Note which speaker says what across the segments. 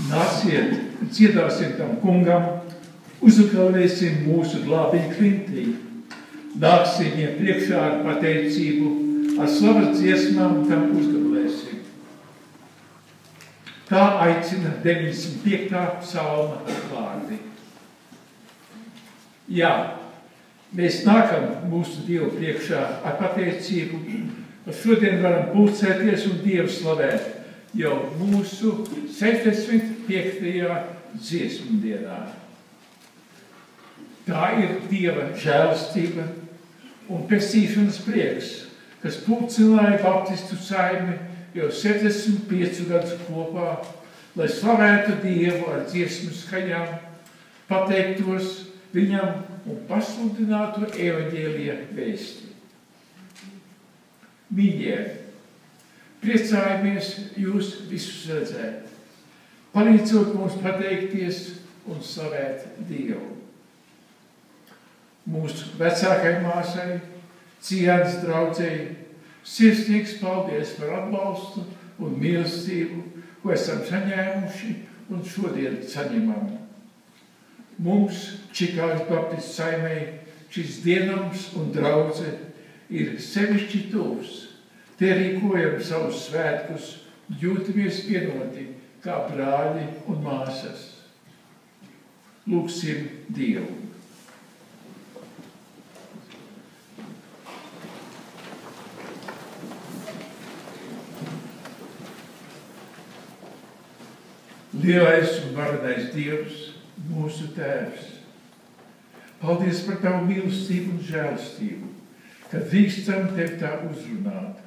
Speaker 1: Nāciet, dziedāsim tam kungam, uzklausīsim mūsu glābību klintī. Nāksim viņiem priekšā ar pateicību, ar slavas dziesmām tam uzgabalēsim. Tā aicina 95. psalma vārdi. Jā, mēs nākam mūsu Dievu priekšā ar pateicību, ka šodien varam pulcēties un Dievu slavēt jau mūsu 65. dziesmu dienā. Tā ir Dieva žēlastība un pestīšanas prieks, kas pulcināja baptistu saimi jau 75 gadus kopā, lai slavētu Dievu ar dziesmu skaņām, pateiktos viņam un pasludinātu evaņģēlija vēsti. Mīļie, priecājamies jūs visus redzēt, palīdzot mums pateikties un slavēt Dievu. Mūsu vecākai māsai, Cienas draudzei, sirsnīgs paldies par atbalstu un mīlestību, ko esam saņēmuši un šodien saņemam. Mums, Čikāgas baptistu saimei, šis dienams un draudze ir sevišķi tuvs. Te rīkojam savus svētkus, jūtamies vienoti kā brāļi un māsas. Lūgsim Dievu. Lielais un varenais Dievs, mūsu Tēvs, paldies par tavu mīlestību un žēlastību, ka drīkstam tev tā uzrunāt.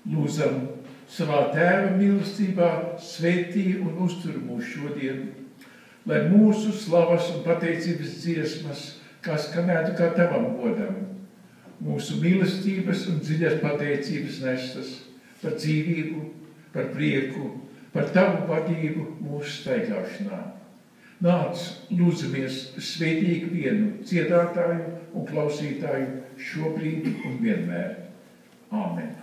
Speaker 1: Lūdzam savā Tēva mīlestībā svētī un uztur mūs šodien, lai mūsu slavas un pateicības dziesmas, kā skanētu kā tavam godam, mūsu mīlestības un dziļas pateicības nestas par dzīvību, par prieku, par tavu vadību mūsu staigāšanā. Nāc, lūdzamies svētīgi vienu dziedātāju un klausītāju šobrīd un vienmēr. Āmen.